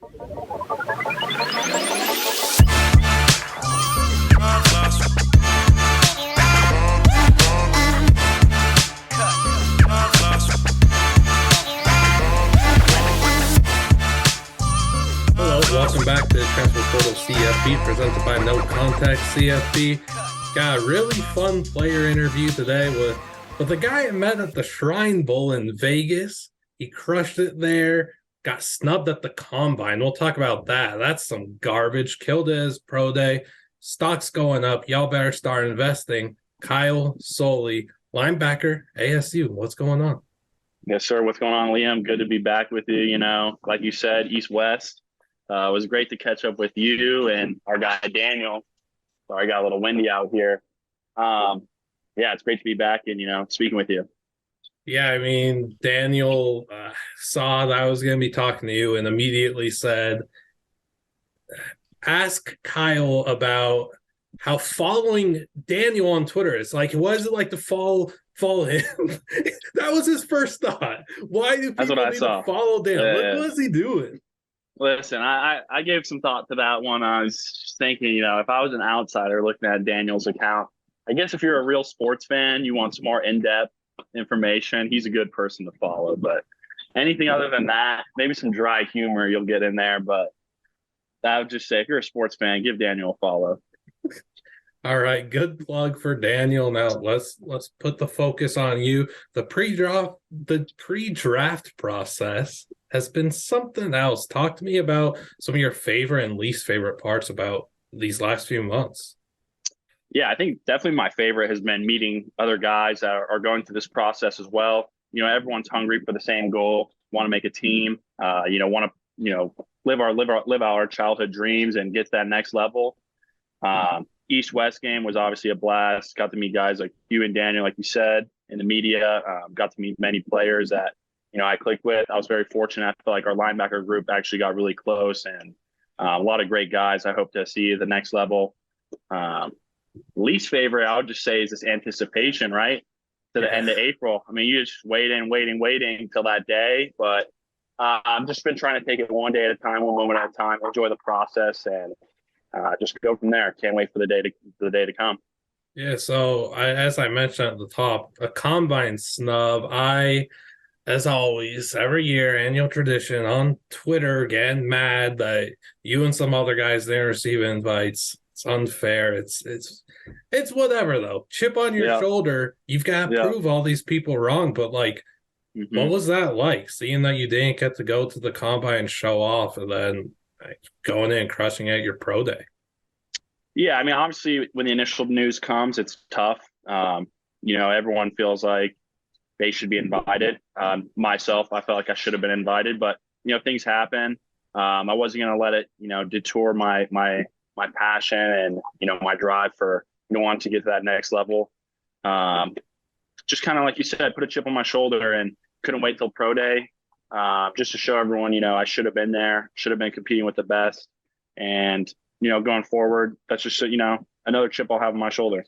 Hello, welcome back to Transfer Portal CFB, presented by NoContextCFB. Got a really fun player interview today with a guy I met at the Shrine Bowl in Vegas. He crushed it there, got snubbed at the Combine. We'll talk about that. That's some garbage. Killed his pro day. Stock's going up. Y'all better start investing. Kyle Soelle, linebacker, ASU. What's going on? Yes, sir. What's going on, Liam? Good to be back with you. Like you said, East-West. It was great to catch up with you and our guy, Daniel. Sorry, I got a little windy out here. Yeah, it's great to be back and, speaking with you. Yeah, I mean, Daniel saw that I was going to be talking to you and immediately said, ask Kyle about how following Daniel on Twitter is like. What is it like to follow him? That was his first thought. Why do people need to follow Daniel? What is he doing? Listen, I gave some thought to that one. I was just thinking, if I was an outsider looking at Daniel's account, I guess if you're a real sports fan, you want some more in-depth information. He's a good person to follow, but anything other than that, maybe some dry humor you'll get in there. But I would just say, if you're a sports fan, give Daniel a follow. All right, good plug for Daniel. Now let's put the focus on you. The pre-draft process has been something else. Talk to me about some of your favorite and least favorite parts about these last few months. Yeah, I think definitely my favorite has been meeting other guys that are going through this process as well. Everyone's hungry for the same goal, want to make a team, want to, live our childhood dreams and get to that next level. East-West game was obviously a blast. Got to meet guys like you and Daniel, like you said, in the media. Got to meet many players that, I clicked with. I was very fortunate. I feel like our linebacker group actually got really close, and a lot of great guys. I hope to see the next level. Least favorite, I would just say, is this anticipation, right? To the end of April. I mean, you just waiting till that day. But I've just been trying to take it one day at a time, one moment at a time, enjoy the process, and just go from there. Can't wait for the day to come. Yeah, so as I mentioned at the top, a Combine snub. As always, every year, annual tradition on Twitter, getting mad that you and some other guys didn't receive invites. It's unfair. It's whatever, though. Chip on your shoulder. You've got to prove all these people wrong. But, what was that like? Seeing that you didn't get to go to the Combine and show off, and then going in and crushing at your pro day? Yeah, I mean, obviously, when the initial news comes, it's tough. Everyone feels like they should be invited. Myself, I felt like I should have been invited, but things happen. I wasn't going to let it, detour my passion and my drive for wanting to get to that next level. Just kind of like you said, put a chip on my shoulder and couldn't wait till pro day, just to show everyone I should have been there, should have been competing with the best, and going forward, that's just another chip I'll have on my shoulder.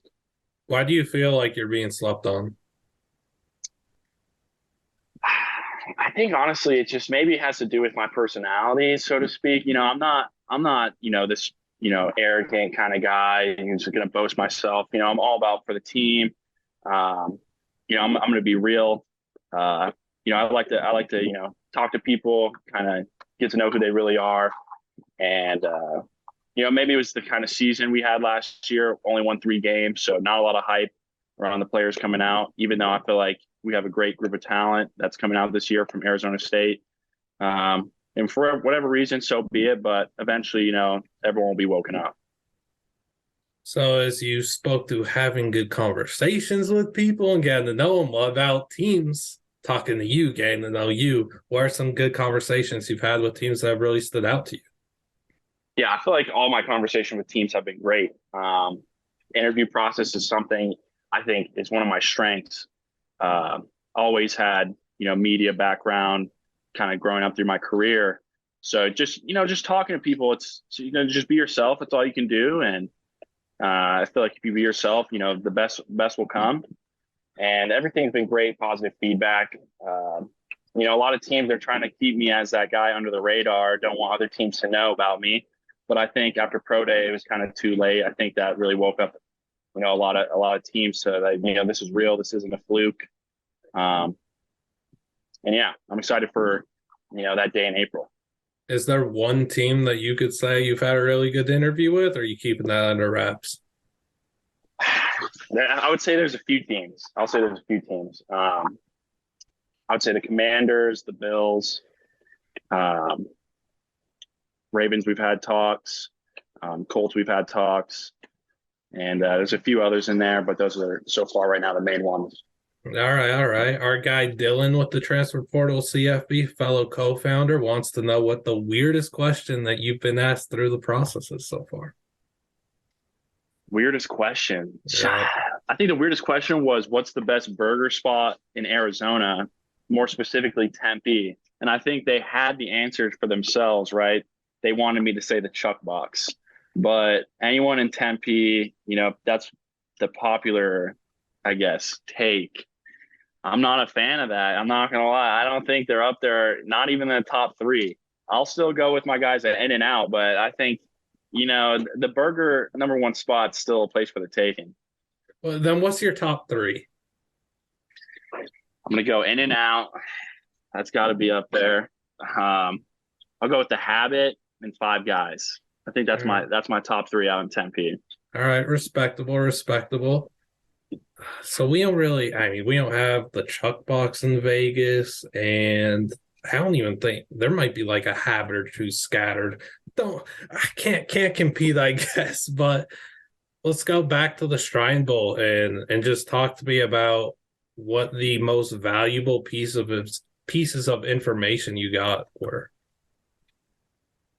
Why do you feel like you're being slept on? I think honestly, it just maybe has to do with my personality, so to speak. I'm not this, arrogant kind of guy who's going to boast myself. I'm all about for the team. I'm going to be real. I like to, talk to people, kind of get to know who they really are. And, maybe it was the kind of season we had last year, only won 3 games. So not a lot of hype around the players coming out, even though I feel like we have a great group of talent that's coming out this year from Arizona State. And for whatever reason, so be it. But eventually, everyone will be woken up. So as you spoke to having good conversations with people and getting to know them about teams, talking to you, getting to know you, what are some good conversations you've had with teams that have really stood out to you? Yeah, I feel like all my conversation with teams have been great. Interview process is something I think is one of my strengths. Always had, media background kind of growing up through my career. So just talking to people, it's, just be yourself. That's all you can do. And I feel like if you be yourself, the best will come. And everything's been great, positive feedback. A lot of teams are trying to keep me as that guy under the radar, don't want other teams to know about me. But I think after pro day, it was kind of too late. I think that really woke up, a lot of teams to that, this is real. This isn't a fluke. Um, and yeah, I'm excited for, that day in April. Is there one team that you could say you've had a really good interview with, or are you keeping that under wraps? I would say there's a few teams. I'll say there's a few teams. I would say the Commanders, the Bills, um, Ravens. We've had talks. Colts. We've had talks, and there's a few others in there, but those are so far right now the main ones. All right, all right. Our guy Dylan with the Transfer Portal CFB, fellow co-founder, wants to know what the weirdest question that you've been asked through the process is so far. Weirdest question. Yeah. I think the weirdest question was, what's the best burger spot in Arizona, more specifically Tempe? And I think they had the answers for themselves, right? They wanted me to say the Chuck Box, but anyone in Tempe, that's the popular, I guess, take. I'm not a fan of that. I'm not gonna lie. I don't think they're up there, not even in the top three. I'll still go with my guys at In and Out, but I think, the burger number one spot's still a place for the taking. Well, then what's your top three? I'm gonna go In and Out. That's got to be up there. I'll go with the Habit and Five Guys. I think that's my top three out in Tempe. All right, respectable, respectable. So we don't have the Chuck Box in Vegas, and I don't even think there might be like a habit or two scattered. I can't compete, I guess. But let's go back to the Shrine Bowl and just talk to me about what the most valuable pieces of information you got were.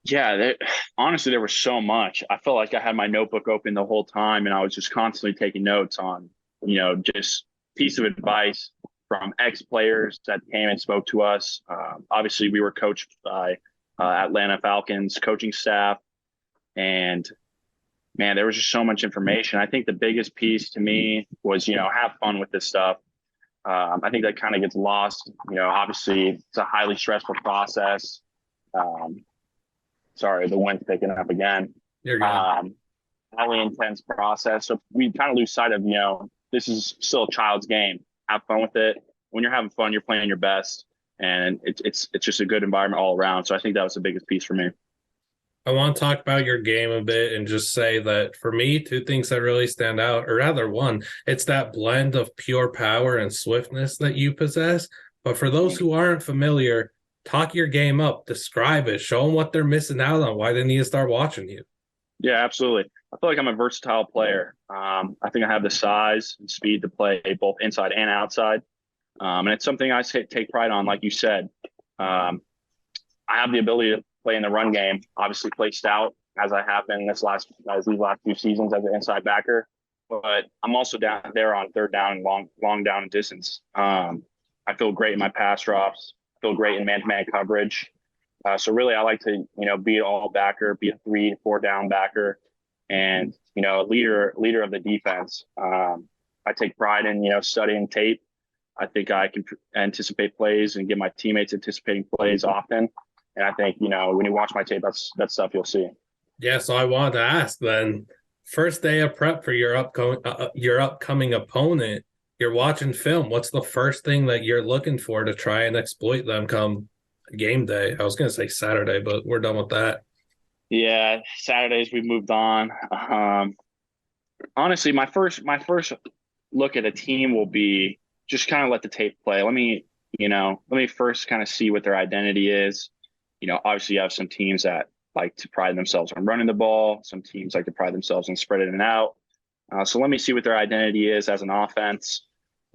Yeah, honestly, there was so much. I felt like I had my notebook open the whole time, and I was just constantly taking notes on, just piece of advice from ex-players that came and spoke to us. Obviously, we were coached by Atlanta Falcons coaching staff, and man, there was just so much information. I think the biggest piece to me was, have fun with this stuff. I think that kind of gets lost. Obviously, it's a highly stressful process. Sorry, the wind's picking up again. You're good. Highly intense process. So we kind of lose sight of, this is still a child's game. Have fun with it. When you're having fun, you're playing your best, and it's just a good environment all around. So I think that was the biggest piece for me. I want to talk about your game a bit and just say that for me, two things that really stand out, or rather one, it's that blend of pure power and swiftness that you possess. But for those who aren't familiar, talk your game up, describe it, show them what they're missing out on, why they need to start watching you. Yeah, absolutely. I feel like I'm a versatile player. I think I have the size and speed to play both inside and outside. And it's something I take pride on, like you said. I have the ability to play in the run game, obviously play stout as I have been these last few seasons as an inside backer. But I'm also down there on third down and long down and distance. I feel great in my pass drops. I feel great in man-to-man coverage. So really, I like to, be an all backer, be a 3-4 down backer, and a leader of the defense. I take pride in studying tape. I think I can anticipate plays and get my teammates anticipating plays often. And I think when you watch my tape, that's stuff you'll see. Yeah, so I wanted to ask then. First day of prep for your upcoming opponent. You're watching film. What's the first thing that you're looking for to try and exploit them come game day? I was going to say Saturday, but we're done with that. Yeah, Saturdays we moved on. Honestly, my first look at a team will be just kind of let the tape play. Let me first kind of see what their identity is. Obviously you have some teams that like to pride themselves on running the ball. Some teams like to pride themselves on spreading it out. So let me see what their identity is as an offense.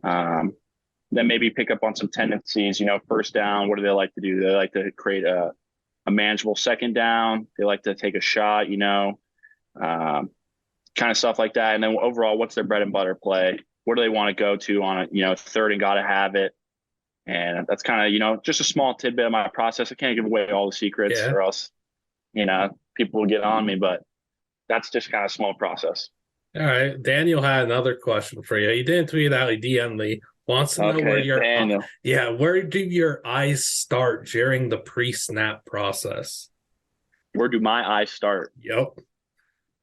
Then maybe pick up on some tendencies, first down. What do they like to do? They like to create a manageable second down. They like to take a shot, kind of stuff like that. And then overall, what's their bread and butter play? Where do they want to go to on third and got to have it? And that's kind of, just a small tidbit of my process. I can't give away all the secrets or else, people will get on me, but that's just kind of a small process. All right. Daniel had another question for you. He didn't tweet it out, he DM'd me. Wants to know Okay, Daniel. where do your eyes start during the pre-snap process? Where do my eyes start? Yep.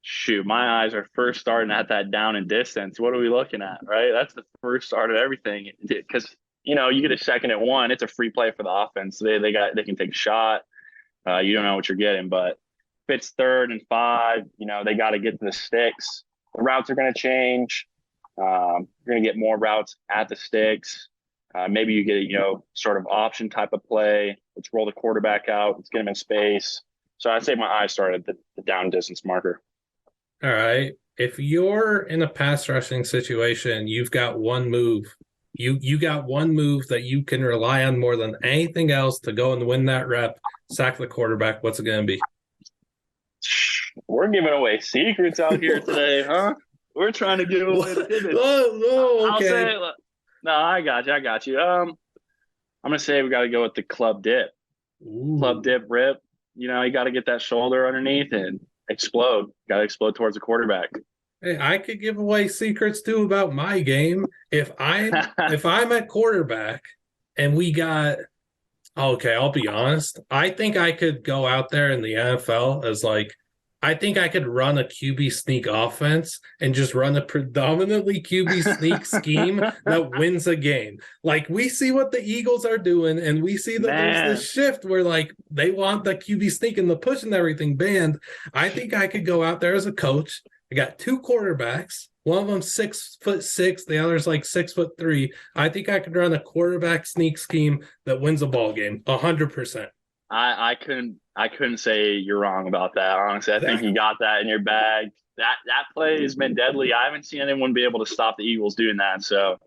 Shoot, my eyes are first starting at that down and distance. What are we looking at, right? That's the first start of everything. Because you get a 2nd and 1, it's a free play for the offense. They can take a shot. You don't know what you're getting, but if it's 3rd and 5, they got to get to the sticks. The routes are going to change. You're going to get more routes at the sticks. Maybe you get a sort of option type of play. Let's roll the quarterback out. Let's get him in space. So I'd say my eyes start at the down distance marker. All right. If you're in a pass rushing situation, you've got one move. You got one move that you can rely on more than anything else to go and win that rep, sack the quarterback. What's it going to be? We're giving away secrets out here today, huh? We're trying to give away the tidbits. Oh, okay. I'll say, no, I got you. I'm gonna say we got to go with the club dip. Ooh. Club dip rip. You got to get that shoulder underneath and explode. Got to explode towards the quarterback. Hey, I could give away secrets too about my game. If I'm at quarterback and we got okay, I'll be honest. I think I could go out there in the NFL as I think I could run a QB sneak offense and just run a predominantly QB sneak scheme that wins a game. Like we see what the Eagles are doing, and we see that there's this shift where they want the QB sneak and the push and everything banned. I think I could go out there as a coach. I got 2 quarterbacks. One of them 6'6", the other's 6'3". I think I could run a quarterback sneak scheme that wins a ball game 100%. I couldn't say you're wrong about that. Honestly, I think you got that in your bag. That play has been deadly. I haven't seen anyone be able to stop the Eagles doing that. So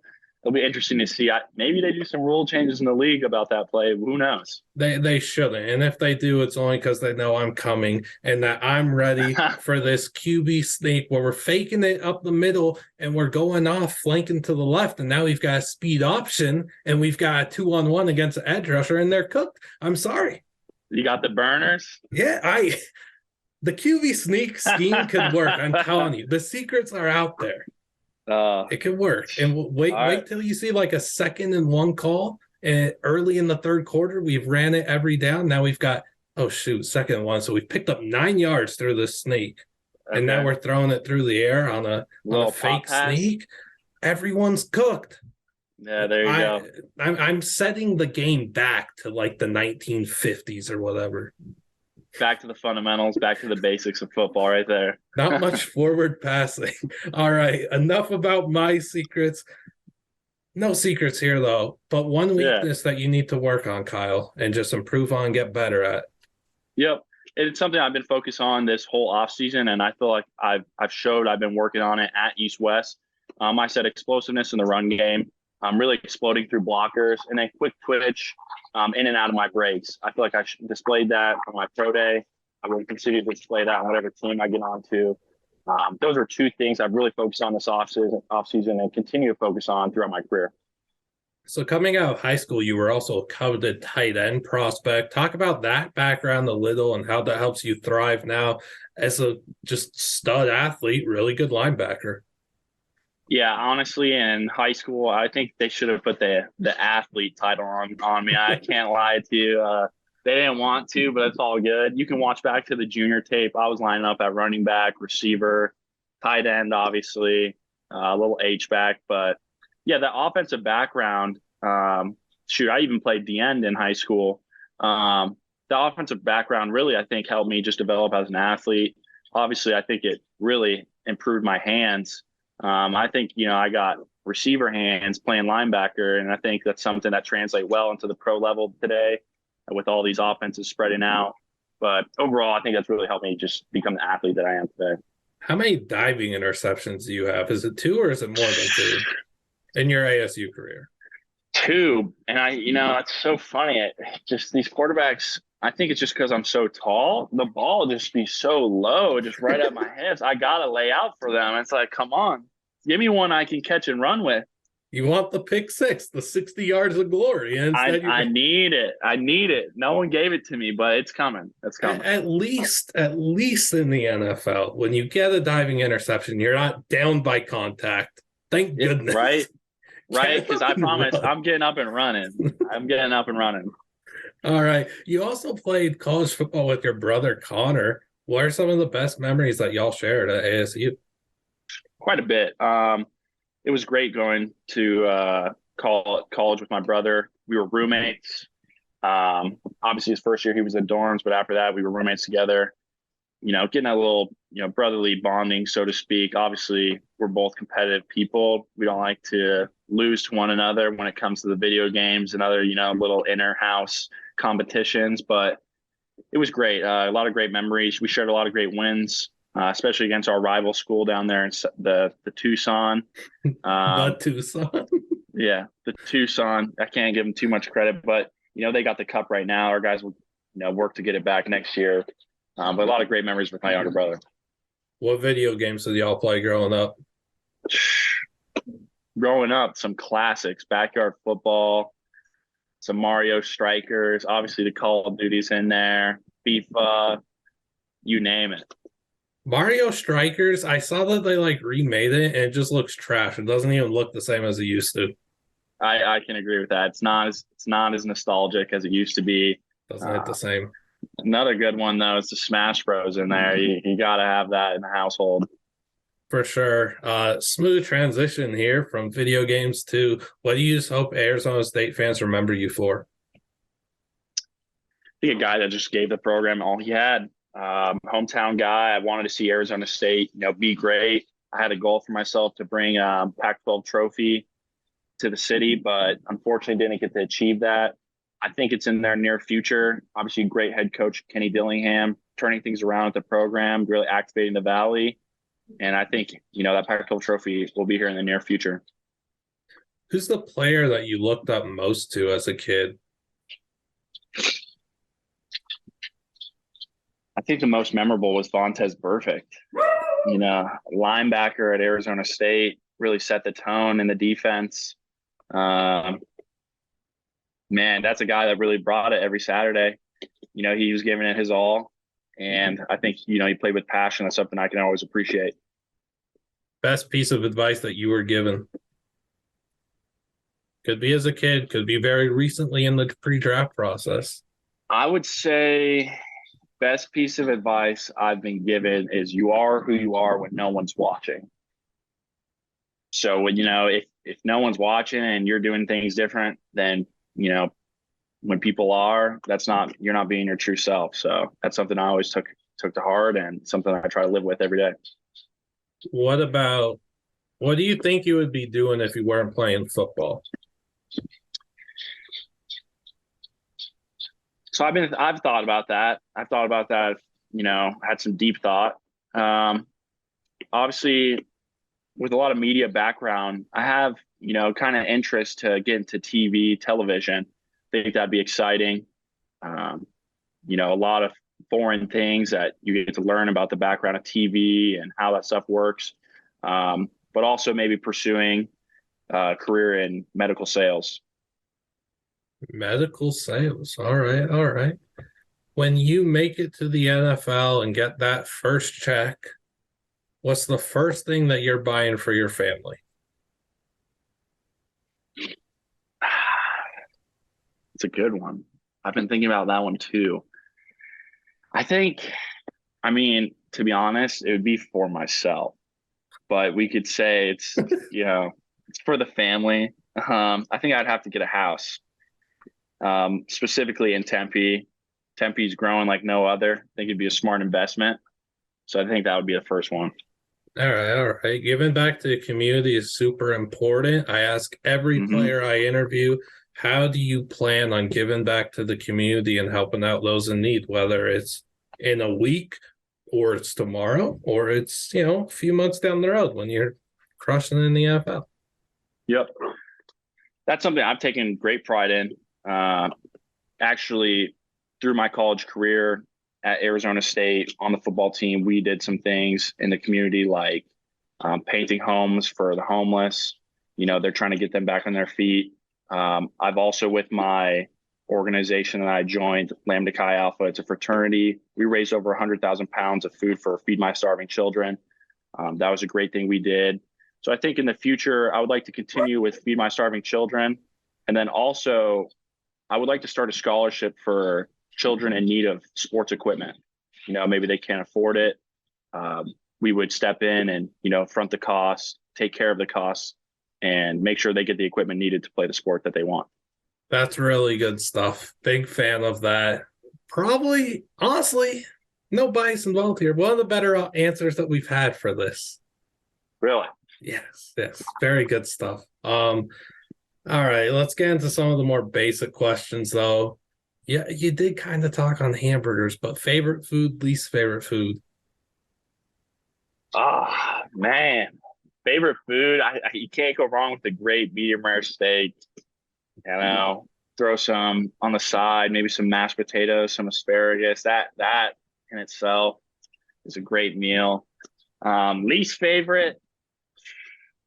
it'll be interesting to see. Maybe they do some rule changes in the league about that play. Who knows? They shouldn't. And if they do, it's only because they know I'm coming and that I'm ready for this QB sneak where we're faking it up the middle and we're going off flanking to the left. And now we've got a speed option and we've got a 2-on-1 against the edge rusher and they're cooked. I'm sorry. You got the burners? Yeah, the QB sneak scheme could work. I'm telling you. The secrets are out there. It could work. And wait till you see a 2nd and 1 call. And early in the 3rd quarter, we've ran it every down. Now we've got 2nd and 1. So we've picked up 9 yards through this sneak. Okay. And now we're throwing it through the air on a fake sneak. Everyone's cooked. Yeah, there you go. I'm setting the game back to the 1950s or whatever. Back to the fundamentals, back to the basics of football right there. Not much forward passing. All right, enough about my secrets. No secrets here, though, but one weakness that you need to work on, Kyle, and just improve on, get better at. Yep. It's something I've been focused on this whole offseason, and I feel like I've been working on it at East-West. I said explosiveness in the run game. I'm really exploding through blockers and then quick twitch in and out of my breaks. I feel like I displayed that on my pro day. I will continue to display that on whatever team I get onto. Those are 2 things I've really focused on this offseason and continue to focus on throughout my career. So coming out of high school, you were also a coveted tight end prospect. Talk about that background a little and how that helps you thrive now as a just stud athlete, really good linebacker. Yeah, honestly, in high school, I think they should have put the athlete title on me. I can't lie to you. They didn't want to, but it's all good. You can watch back to the junior tape. I was lining up at running back, receiver, tight end, obviously, a little H-back. But, yeah, the offensive background, I even played the end in high school. The offensive background really, I think, helped me just develop as an athlete. Obviously, I think it really improved my hands. I think, I got receiver hands playing linebacker, and I think that's something that translates well into the pro level today with all these offenses spreading out. But overall, I think that's really helped me just become the athlete that I am today. How many diving interceptions do you have? Is it 2 or is it more than 2 in your ASU career? 2. And it's so funny. Just these quarterbacks, I think it's just because I'm so tall. The ball just be so low, just right at my hips. I got to lay out for them. It's like, come on, give me one I can catch and run with. You want the pick 6, the 60 yards of glory. And I need it. I need it. No one gave it to me, but it's coming. It's coming. At least in the NFL, when you get a diving interception, you're not down by contact. Thank goodness. Right? right? Get Because up I and promise run. I'm getting up and running. I'm getting up and running. All right. You also played college football with your brother Connor. What are some of the best memories that y'all shared at ASU? Quite a bit. It was great going to college with my brother. We were roommates. Obviously, his first year he was in dorms, but after that we were roommates together. Getting a little, brotherly bonding, so to speak. Obviously, we're both competitive people. We don't like to lose to one another when it comes to the video games and other, little inner house competitions. But it was great. A lot of great memories. We shared a lot of great wins, especially against our rival school down there in the Tucson. The Um, Tucson. yeah, the Tucson. I can't give them too much credit, but they got the cup right now. Our guys will, work to get it back next year. But a lot of great memories with my younger brother. What video games did y'all play growing up? Growing up, some classics: backyard football, some Mario Strikers, obviously the Call of Duties in there, FIFA, you name it. Mario Strikers, I saw that they like remade it and it just looks trash. It doesn't even look the same as it used to. I can agree with that. It's not as nostalgic as it used to be. Doesn't hit the Uh, same. Another good one though is the Smash Bros. In there. You got to have that in the household. For sure. Smooth transition here from video games to what do you just hope Arizona State fans remember you for? I think a guy that just gave the program all he had. Hometown guy. I wanted to see Arizona State, be great. I had a goal for myself to bring a Pac-12 trophy to the city, but unfortunately didn't get to achieve that. I think it's in their near future. Obviously, great head coach Kenny Dillingham turning things around at the program, really activating the Valley, and I think that Pac-12 trophy will be here in the near future. Who's the player that you looked up most to as a kid? I think the most memorable was Vontez Burfict. Linebacker at Arizona State, really set the tone in the defense. Um, Man, that's a guy that really brought it every Saturday. He was giving it his all. And I think, he played with passion. That's something I can always appreciate. Best piece of advice that you were given? Could be as a kid, could be very recently in the pre-draft process. I would say best piece of advice I've been given is you are who you are when no one's watching. So when, if no one's watching and you're doing things different, then, when people are, you're not being your true self. So that's something I always took to heart and something I try to live with every day. What do you think you would be doing if you weren't playing football? So I've thought about that. I've thought about that, had some deep thought. Obviously with a lot of media background, I have, kind of interest to get into television. I think that'd be exciting. A lot of foreign things that you get to learn about the background of TV and how that stuff works. But also maybe pursuing a career in medical sales. Medical sales. All right, all right. When you make it to the NFL and get that first check, what's the first thing that you're buying for your family? It's a good one. I've been thinking about that one too. To be honest, it would be for myself, but we could say it's for the family. I think I'd have to get a house, specifically in Tempe. Tempe's growing like no other. I think it'd be a smart investment. So I think that would be the first one. All right, all right. Giving back to the community is super important. I ask every Hmm. player I interview, how do you plan on giving back to the community and helping out those in need, whether it's in a week or it's tomorrow or it's, a few months down the road when you're crushing in the NFL. Yep. That's something I've taken great pride in. Actually, through my college career at Arizona State on the football team, we did some things in the community like painting homes for the homeless. They're trying to get them back on their feet. I've also, with my organization that I joined, Lambda Chi Alpha, it's a fraternity. We raised over 100,000 pounds of food for Feed My Starving Children. That was a great thing we did. So I think in the future, I would like to continue with Feed My Starving Children. And then also, I would like to start a scholarship for children in need of sports equipment. Maybe they can't afford it. We would step in and, front the costs, take care of the costs, and make sure they get the equipment needed to play the sport that they want. That's really good stuff. Big fan of that. Probably, honestly, no bias involved here. One of the better answers that we've had for this. Really? Yes, very good stuff. All right, let's get into some of the more basic questions, though. Yeah, you did kind of talk on hamburgers, but favorite food, least favorite food? Man. Favorite food? You can't go wrong with a great medium rare steak. Throw some on the side, maybe some mashed potatoes, some asparagus. That in itself is a great meal. Least favorite?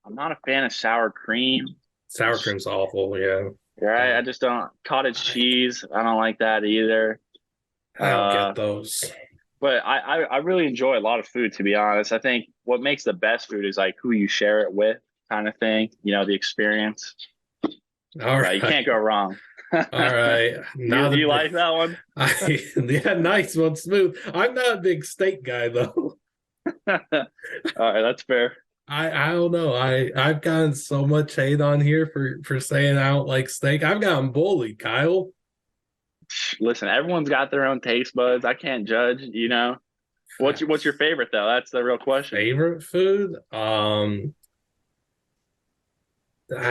I'm not a fan of sour cream. Sour cream's awful, yeah. Right? I just don't. Cottage cheese, I don't like that either. I don't get those. But I really enjoy a lot of food, to be honest. I think what makes the best food is like who you share it with, kind of thing. The experience. All right. You can't go wrong. All right. Do you like that one? Yeah, nice one, smooth. I'm not a big steak guy though. All right, that's fair. I don't know. I've gotten so much hate on here for saying I don't like steak. I've gotten bullied, Kyle. Listen, everyone's got their own taste buds. I can't judge. What's your favorite though? That's the real question. Favorite food? I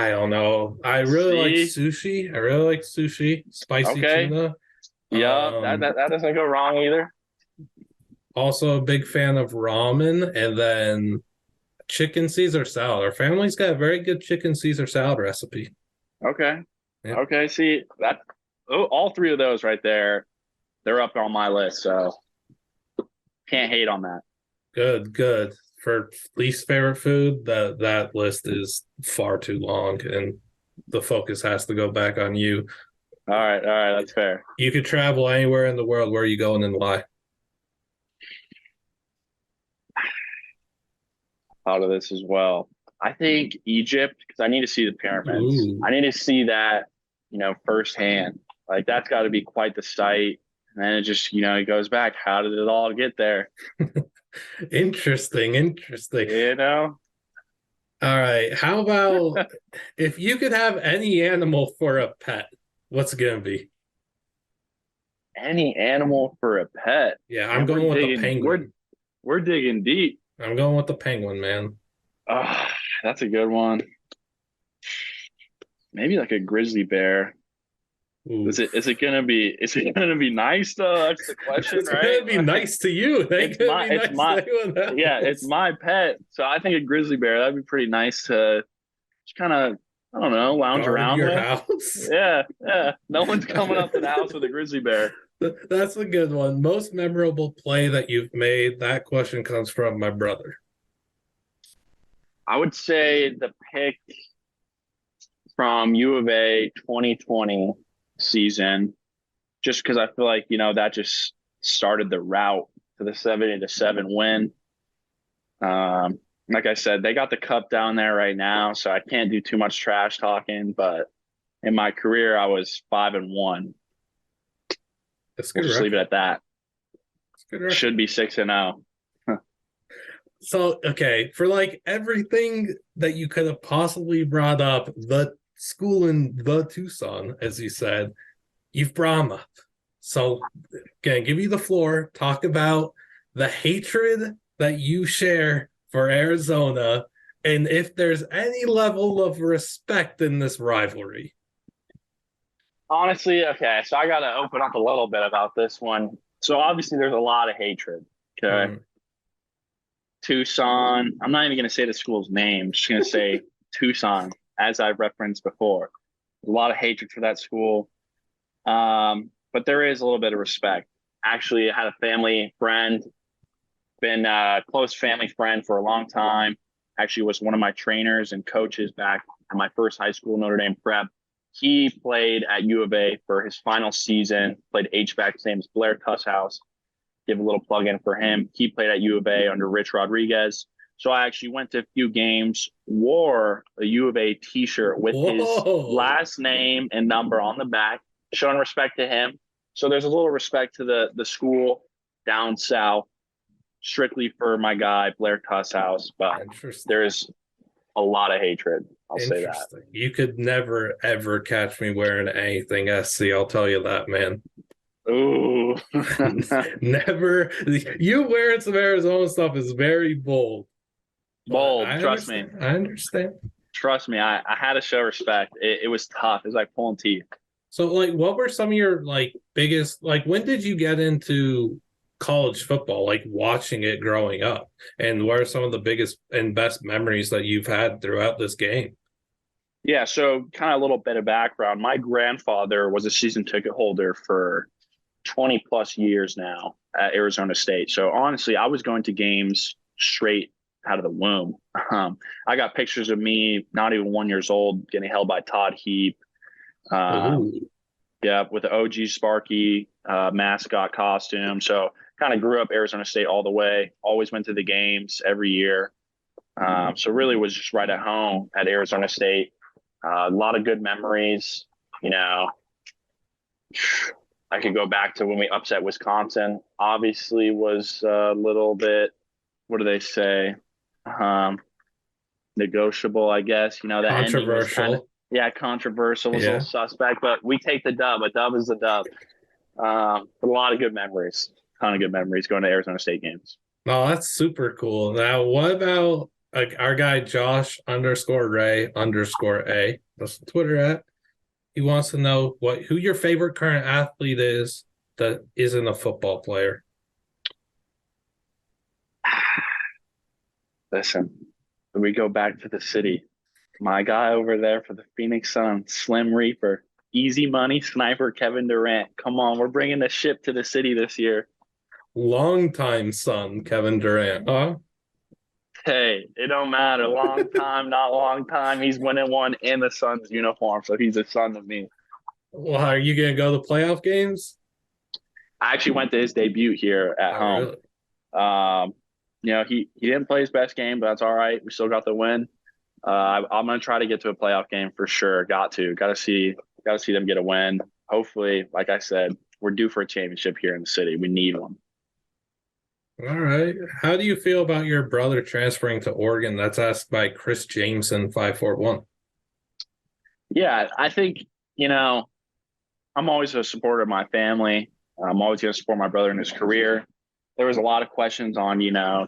don't know. I really like sushi. Spicy tuna. Yeah, that doesn't go wrong either. Also a big fan of ramen, and then chicken Caesar salad. Our family's got a very good chicken Caesar salad recipe. Okay. Yeah. Okay. See that? All three of those right there, they're up on my list. So can't hate on that. Good. For least favorite food, that list is far too long, and the focus has to go back on you. All right, that's fair. You could travel anywhere in the world. Where are you going and why? Out of this as well. I think Egypt, because I need to see the pyramids. Ooh. I need to see that, firsthand. Like that's got to be quite the sight. And then it just, it goes back. How did it all get there? Interesting. All right. How about if you could have any animal for a pet, what's it gonna be? Any animal for a pet? Yeah, I'm going with the penguin. We're digging deep. I'm going with the penguin, man. That's a good one. Maybe like a grizzly bear. Is it gonna be nice though? That's the question, it's right? It's gonna be nice to you. It's my pet. So I think a grizzly bear, that'd be pretty nice to just kind of, I don't know, lounge around your with. House. Yeah. No one's coming up to the house with a grizzly bear. That's a good one. Most memorable play that you've made. That question comes from my brother. I would say the pick from U of A 2020 season, just because I feel like, that just started the route to the 70-7 win. Like I said, they got the cup down there right now, so I can't do too much trash talking, but in my career, I was 5-1. We'll just leave it at that. Should be 6-0. So, okay, for like everything that you could have possibly brought up, the school in the Tucson, as you said, you've brought them up. So, again, give you the floor. Talk about the hatred that you share for Arizona, and if there's any level of respect in this rivalry. Honestly, okay, so I got to open up a little bit about this one. So, obviously, there's a lot of hatred, okay? Tucson. I'm not even going to say the school's name. I'm just going to say Tucson, as I referenced before. A lot of hatred for that school. But there is a little bit of respect. Actually, I had a family friend, been a close family friend for a long time. Actually was one of my trainers and coaches back at my first high school, Notre Dame Prep. He played at U of A for his final season, played HVAC. His name is Blair Cusshouse. Give a little plug in for him. He played at U of A under Rich Rodriguez. So I actually went to a few games, wore a U of A T-shirt with his Whoa. last name and number on the back, showing respect to him. So there's a little respect to the school down south, strictly for my guy Blair Tusshouse, but Interesting. there's a lot of hatred. I'll say that. Interesting. You could never ever catch me wearing anything SC. I'll tell you that, man. Ooh. Never. You wearing some Arizona stuff is very bold, but Bold, I trust me. understand. I understand. Trust me, I had to show respect. It was tough. It was like pulling teeth. So, like, what were some of your like biggest like? When did you get into college football? Like watching it growing up, and what are some of the biggest and best memories that you've had throughout this game? Yeah, so kind of a little bit of background. My grandfather was a season ticket holder for 20 plus years now at Arizona State. So honestly, I was going to games straight out of the womb. I got pictures of me not even 1 years old getting held by Todd Heap. Oh, Yeah, with the OG Sparky mascot costume. So kind of grew up Arizona State all the way. Always went to the games every year. So really was just right at home at Arizona State. A lot of good memories. You know, I could go back to when we upset Wisconsin. Obviously, was a little bit. What do they say? Um, Negotiable, I guess. You know, the ending was kind of, controversial. yeah, controversial. Was a little Yeah. suspect, but we take the dub. A dub is a dub. A lot of good memories. Ton of good memories going to Arizona State games. No, that's super cool. Now, what about like our guy Josh underscore Ray underscore A? That's the Twitter at. He wants to know who your favorite current athlete is that isn't a football player. Listen, we go back to the city. My guy over there for the Phoenix Suns, Slim Reaper, easy money sniper Kevin Durant. Come on, we're bringing the ship to the city this year. Longtime son, Kevin Durant. Huh? Hey, it don't matter. Long time, not long time. He's winning one in the Suns uniform, so he's a son to me. Well, are you going to go to playoff games? I actually went to his debut here at Oh, home. really? Um, he didn't play his best game, but that's all right. We still got the win. I'm gonna try to get to a playoff game for sure. Got to see them get a win. Hopefully, like I said, we're due for a championship here in the city. We need one. All right. How do you feel about your brother transferring to Oregon? That's asked by Chris Jameson 541. Yeah, I think I'm always a supporter of my family. I'm always going to support my brother in his career. There was a lot of questions on,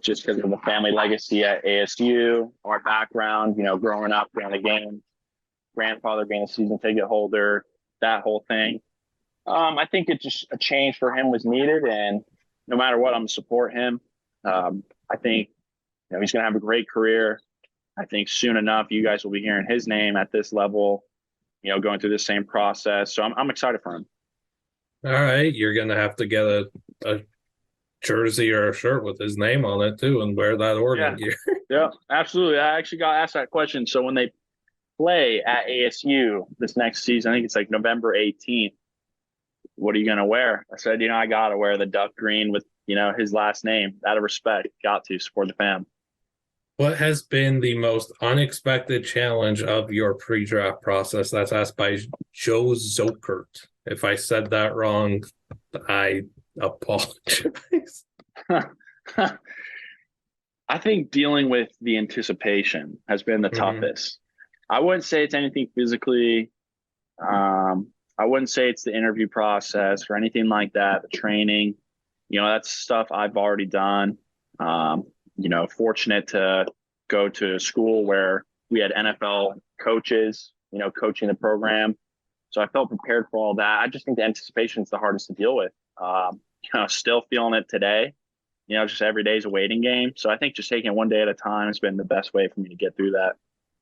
just because of the family legacy at ASU, our background, growing up, during the game, grandfather being a season ticket holder, that whole thing. I think it just a change for him was needed, and no matter what, I'm gonna support him. I think he's gonna have a great career. I think soon enough, you guys will be hearing his name at this level. Going through the same process. So I'm excited for him. All right. You're going to have to get a jersey or a shirt with his name on it, too, and wear that Oregon Yeah, gear. yeah, absolutely. I actually got asked that question. So when they play at ASU this next season, I think it's like November 18th. What are you gonna wear? I said, I gotta wear the duck green with his last name. Out of respect, got to support the fam. What has been the most unexpected challenge of your pre-draft process? That's asked by Joe Zokert. If I said that wrong, I apologize. I think dealing with the anticipation has been the Mhm. toughest. I wouldn't say it's anything physically. I wouldn't say it's the interview process or anything like that. The training, that's stuff I've already done. Fortunate to go to a school where we had NFL coaches, coaching the program. So I felt prepared for all that. I just think the anticipation is the hardest to deal with. Still feeling it today. Just every day is a waiting game. So I think just taking it one day at a time has been the best way for me to get through that.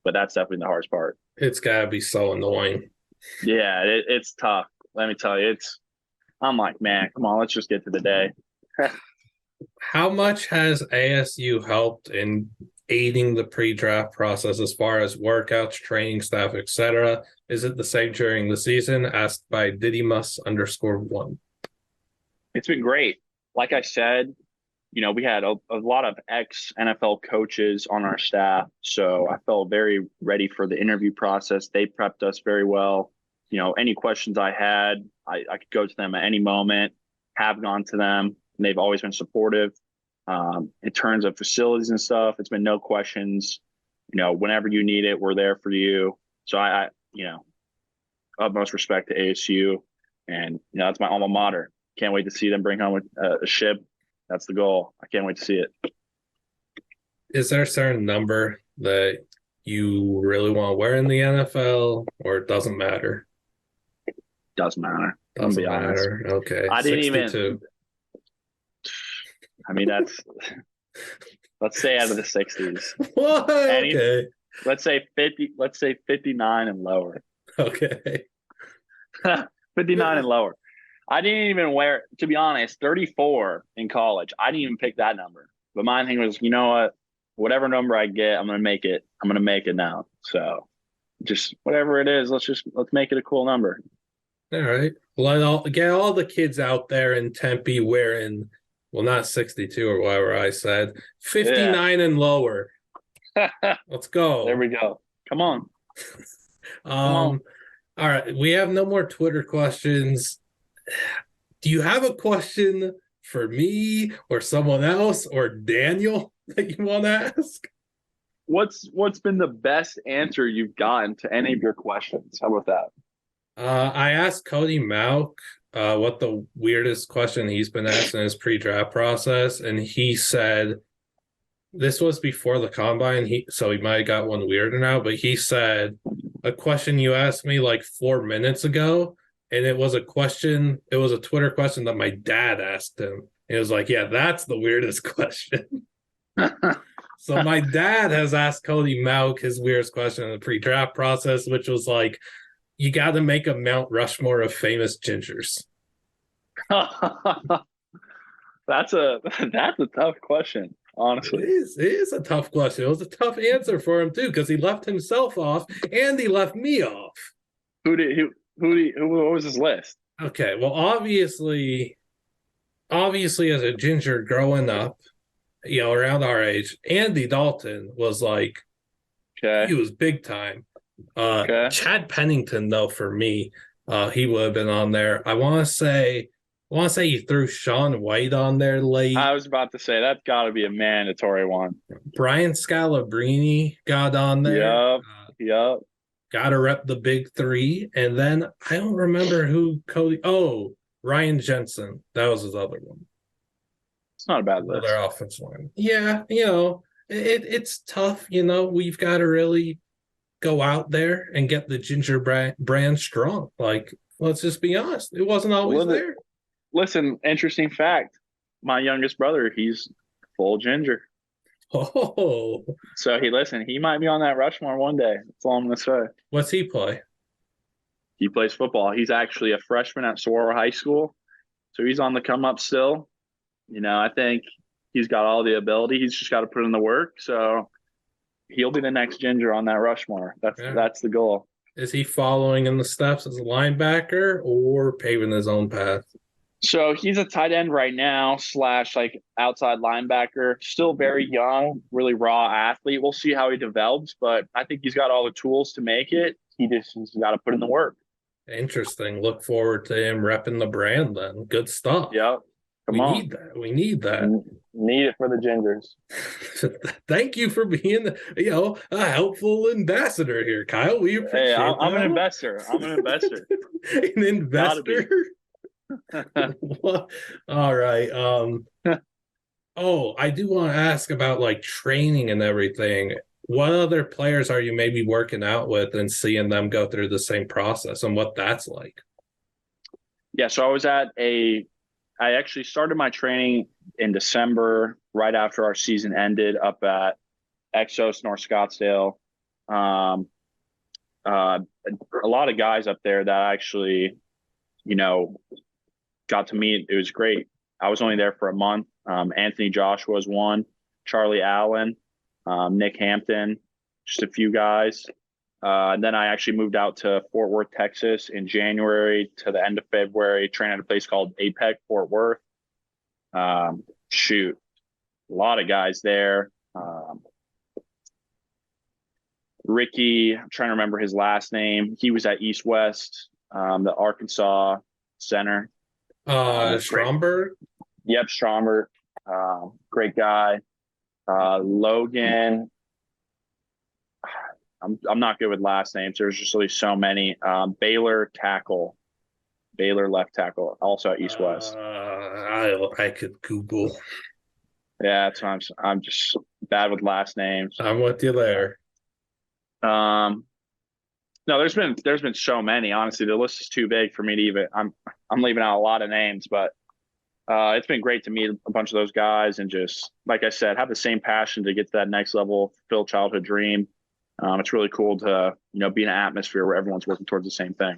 But that's definitely the hardest part. It's got to be so annoying. Yeah, it's tough. Let me tell you, I'm like, man, come on, let's just get to the day. How much has ASU helped in aiding the pre-draft process as far as workouts, training staff, etc.? Is it the same during the season? Asked by Didymus _1. It's been great. Like I said, we had a lot of ex NFL coaches on our staff. So I felt very ready for the interview process. They prepped us very well. Any questions I had, I could go to them at any moment, have gone to them, and they've always been supportive. In terms of facilities and stuff, it's been no questions. Whenever you need it, we're there for you. So utmost respect to ASU, and that's my alma mater. Can't wait to see them bring home a ship. That's the goal. I can't wait to see it. Is there a certain number that you really want to wear in the NFL, or it doesn't matter? Doesn't matter. Doesn't matter. Okay. I didn't 62. even. I mean, let's say out of the 60s. What? Okay. Let's say 50. Let's say 59 and lower. Okay. 59 and lower. I didn't even wear, to be honest, 34 in college. I didn't even pick that number. But my thing was, you know what? Whatever number I get, I'm gonna make it. I'm gonna make it now. So just whatever it is, let's make it a cool number. All right. Get all the kids out there in Tempe wearing, well, not 62 or whatever I said, 59 and lower. Let's go. There we go. Come on. All right. We have no more Twitter questions. Do you have a question for me or someone else or Daniel that you want to ask? What's been the best answer you've gotten to any of your questions? How about that? I asked Cody Mauk what the weirdest question he's been asked in his pre-draft process, and he said this was before the combine, so he might have got one weirder now, but he said a question you asked me like 4 minutes ago, and it was a Twitter question that my dad asked him. And it was like, yeah, that's the weirdest question. So my dad has asked Cody Mauk his weirdest question in the pre-draft process, which was like, you got to make a Mount Rushmore of famous gingers. That's a tough question, honestly. It is a tough question. It was a tough answer for him too, because he left himself off and he left me off. What was his list? Okay, well, obviously as a ginger growing up, around our age, Andy Dalton was like, he was big time. Chad Pennington, though, for me, he would have been on there. I want to say you threw Sean White on there late. I was about to say that's got to be a mandatory one. Brian Scalabrine got on there. Yep. Got to rep the big three. And then I don't remember who Cody. Oh, Ryan Jensen. That was his other one. It's not a bad list. Their offensive line. Yeah, it's tough. We've got to really go out there and get the ginger brand strong. Like, let's just be honest. It wasn't always there. Listen, interesting fact. My youngest brother, he's full ginger. Oh. So he might be on that Rushmore one day. That's all I'm going to say. What's he play? He plays football. He's actually a freshman at Saguaro High School. So he's on the come up still. I think he's got all the ability. He's just got to put in the work. So he'll be the next ginger on that Rushmore. That's the goal. Is he following in the steps as a linebacker or paving his own path? So he's a tight end right now / like outside linebacker. Still very young, really raw athlete. We'll see how he develops, but I think he's got all the tools to make it. He's got to put in the work. Interesting. Look forward to him repping the brand then. Good stuff. Yep. We need that. We need that. Need it for the gingers. Thank you for being, a helpful ambassador here, Kyle. We appreciate it. I'm an investor. An investor? All right. I do want to ask about like training and everything. What other players are you maybe working out with and seeing them go through the same process and what that's like? Yeah, so I actually started my training in December, right after our season ended, up at Exos North Scottsdale. A lot of guys up there that I actually, got to meet. It was great. I was only there for a month. Anthony Joshua was one, Charlie Allen, Nick Hampton, just a few guys. And then I actually moved out to Fort Worth, Texas in January to the end of February, training at a place called APEC Fort Worth. A lot of guys there. Ricky, I'm trying to remember his last name. He was at East West, the Arkansas center. Great. Stromberg. Yep, Stromberg. Great guy. Logan. I'm not good with last names. There's just really so many. Baylor left tackle, also at East West. I could Google. Yeah, that's why I'm just bad with last names. I'm with you there. No, there's been so many. Honestly, the list is too big for me to even. I'm leaving out a lot of names, but it's been great to meet a bunch of those guys and just, like I said, have the same passion to get to that next level, fulfill childhood dream. It's really cool to be in an atmosphere where everyone's working towards the same thing.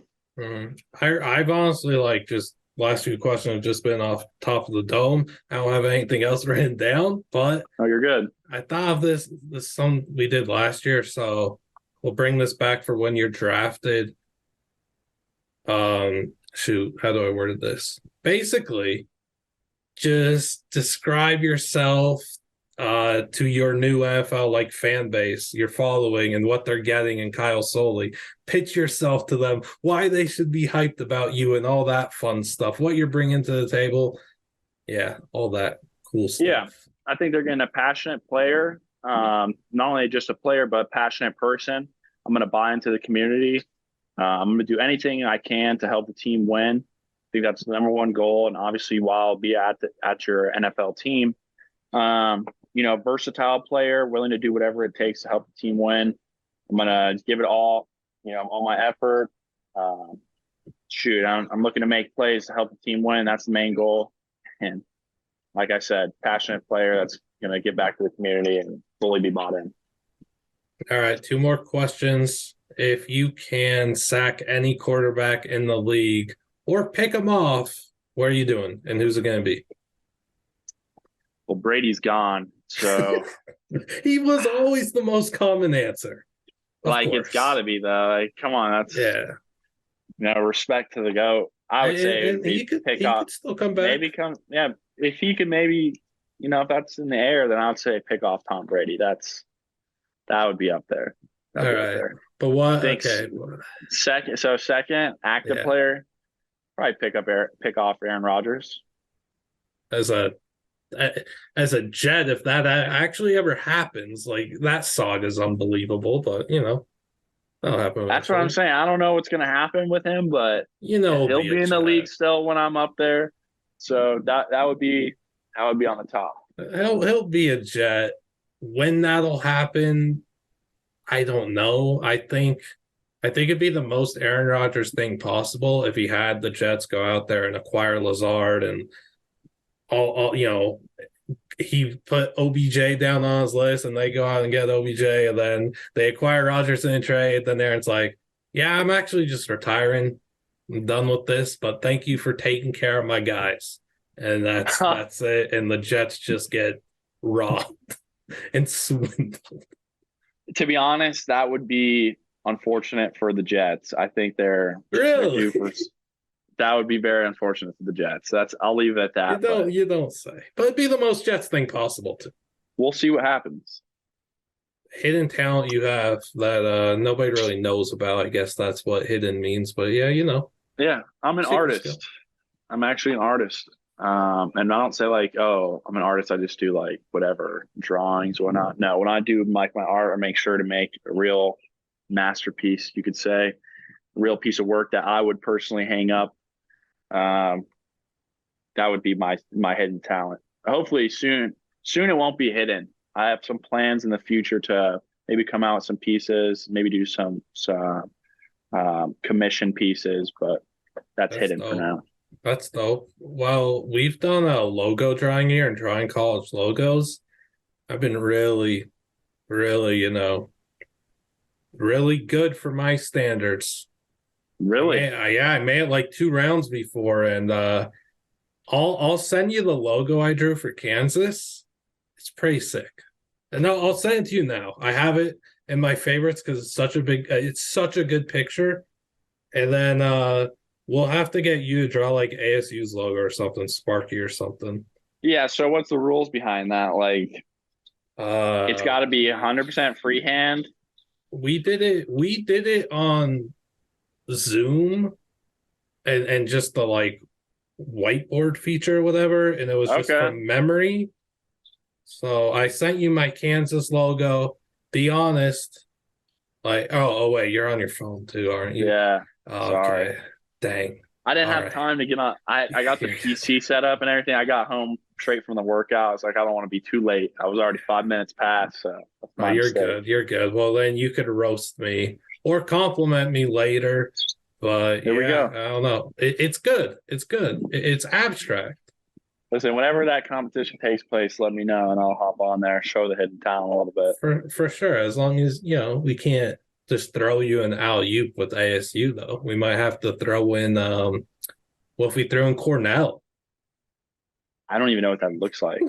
I've honestly just last few questions have just been off top of the dome. I don't have anything else written down, but oh, you're good. I thought of this some we did last year, so we'll bring this back for when you're drafted. Shoot, how do I word this? Basically, just describe yourself to your new NFL fan base, your following, and what they're getting in Kyle Soelle. Pitch yourself to them, why they should be hyped about you, and all that fun stuff. What you're bringing to the table, yeah, all that cool stuff. Yeah, I think they're getting a passionate player, not only just a player, but a passionate person. I'm going to buy into the community. I'm going to do anything I can to help the team win. I think that's the number one goal. And obviously, while I'll be at your NFL team, versatile player, willing to do whatever it takes to help the team win. I'm going to give it all, all my effort. I'm looking to make plays to help the team win. That's the main goal. And like I said, passionate player that's going to give back to the community and fully be bought in. All right, 2 more questions. If you can sack any quarterback in the league or pick them off, what are you doing and who's it going to be? Well, Brady's gone, so he was always the most common answer. It's got to be though. Come on, that's respect to the GOAT. I would say he could still come back. If he could if that's in the air, then I would say pick off Tom Brady. That would be up there. All right. But what? Okay. Second active player, probably pick off Aaron Rodgers. As a Jet, if that actually ever happens, that saga is unbelievable. But that'll happen. That's what I'm saying. I don't know what's going to happen with him, but he'll be in the league still when I'm up there. So that would be on the top. He'll be a Jet. When that'll happen, I don't know. I think it'd be the most Aaron Rodgers thing possible if he had the Jets go out there and acquire Lazard and all he put OBJ down on his list and they go out and get OBJ and then they acquire Rodgers in a trade. Then Aaron's like, yeah, I'm actually just retiring. I'm done with this, but thank you for taking care of my guys. And that's it. And the Jets just get robbed and swindled. To be honest, that would be unfortunate for the Jets. I think they're that would be very unfortunate for the Jets. I'll leave it at that. You don't say. But it'd be the most Jets thing possible too. We'll see what happens. Hidden talent you have that nobody really knows about. I guess that's what hidden means. But yeah, Yeah, I'm an artist. I'm actually an artist. And I don't say I'm an artist. I just do whatever drawings or whatnot. No, when I do my art, I make sure to make a real masterpiece. You could say a real piece of work that I would personally hang up. That would be my hidden talent. Hopefully soon it won't be hidden. I have some plans in the future to maybe come out with some pieces, maybe do some commission pieces, but that's hidden for now. That's dope. Well, we've done a logo drawing here and drawing college logos. I've been really, really, really good for my standards. Really? I made it 2 rounds before, and I'll send you the logo I drew for Kansas. It's pretty sick. And I'll send it to you now. I have it in my favorites because it's such a good picture. And then we'll have to get you to draw ASU's logo or something, Sparky or something. Yeah. So what's the rules behind that? Like, it's Uh, got to be 100% freehand. we did it on Zoom and just the like whiteboard feature or whatever, and it was just Okay. from memory. So I sent you my Kansas logo. Be honest, like oh wait, you're on your phone too, aren't you? Yeah. Sorry. Okay, dang. I didn't All have right, time to get on. I got the here. PC set up and everything. I got home straight from the workout. I was like, I don't want to be too late. I was already 5 minutes past, so that's Oh, my you're mistake. good. You're good. Well, then you could roast me or compliment me later. But Here we yeah, go. I don't know. It's good. It's good. It's abstract. Listen, whenever that competition takes place, let me know and I'll hop on there, show the hidden talent a little bit. For sure. As long as, we can't just throw you an alley-oop with ASU, though. We might have to throw in, what if we throw in Cornell? I don't even know what that looks like.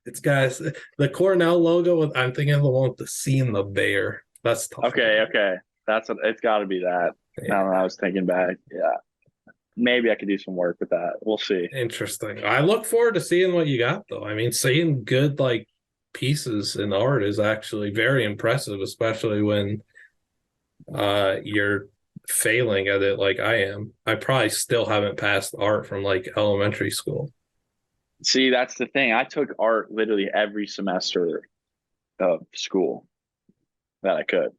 It's guys, the Cornell logo, I'm thinking of the one with the C and the bear. That's tough. Okay, okay. It's got to be that. Yeah. Now that I was thinking back, yeah, maybe I could do some work with that. We'll see. Interesting. I look forward to seeing what you got, though. I mean, seeing good like pieces in art is actually very impressive, especially when you're failing at it like I am. I probably still haven't passed art from like elementary school. See, that's the thing. I took art literally every semester of school that I could.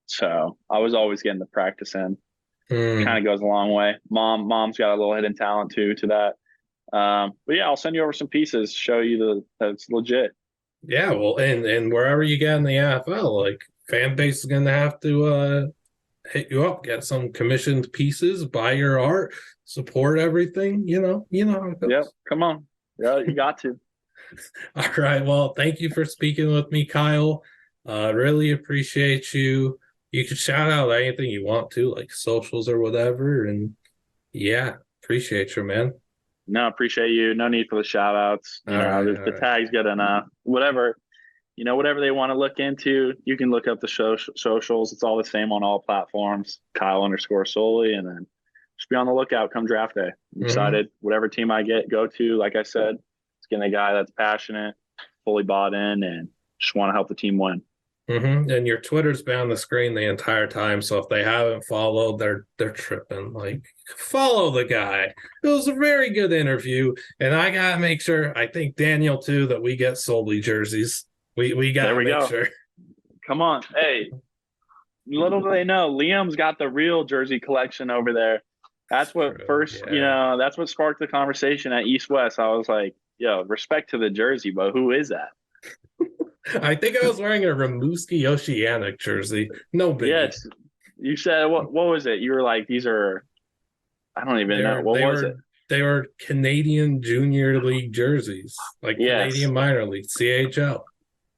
So I was always getting the practice in. Kind of goes a long way. Mom's got a little hidden talent too to that. But yeah, I'll send you over some pieces, show you that it's legit. Yeah, well, and wherever you get in the NFL, like fan base is gonna have to hit you up, get some commissioned pieces, buy your art, support everything. You know how it Yep, goes. come on. Yeah, you got to. All right. Well, thank you for speaking with me, Kyle. Really appreciate you. You can shout out anything you want to, like socials or whatever. And yeah, appreciate you, man. No, appreciate you. No need for the shout outs. All right. All The right. tag's good enough. Whatever, whatever they want to look into, you can look up the socials. It's all the same on all platforms. Kyle_Soelle, and then just be on the lookout come draft day. I'm excited. Whatever team I go to, like I said, it's getting a guy that's passionate, fully bought in, and just want to help the team win. And your Twitter's been on the screen the entire time, so if they haven't followed, they're tripping. Like, follow the guy. It was a very good interview, and I gotta make sure. I think Daniel too that we get Soelle jerseys. We gotta make sure. Come on, hey. Little do they know, Liam's got the real jersey collection over there. That's what first, that's what sparked the conversation at East West. I was like, yo, respect to the jersey, but who is that? I think I was wearing a Rimouski Oceanic jersey. No biggie. Yes. You said, what was it? You were like, these are, I don't even know. What was it? They were Canadian Junior League jerseys, like Canadian minor league, CHL.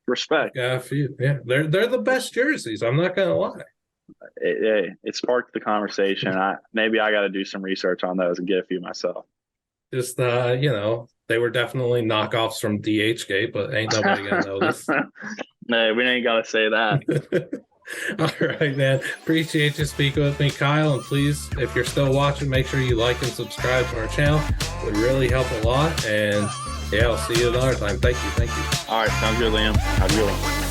Respect. Got a few. Yeah, they're the best jerseys. I'm not gonna lie. It sparked the conversation. Maybe I got to do some research on those and get a few myself. Just they were definitely knockoffs from DHgate, but ain't nobody gonna notice. Hey, we ain't gotta say that. All right, man. Appreciate you speaking with me, Kyle. And please, if you're still watching, make sure you like and subscribe to our channel. It would really help a lot. And yeah, I'll see you another time. Thank you. All right, sounds good, Liam. Have a good one.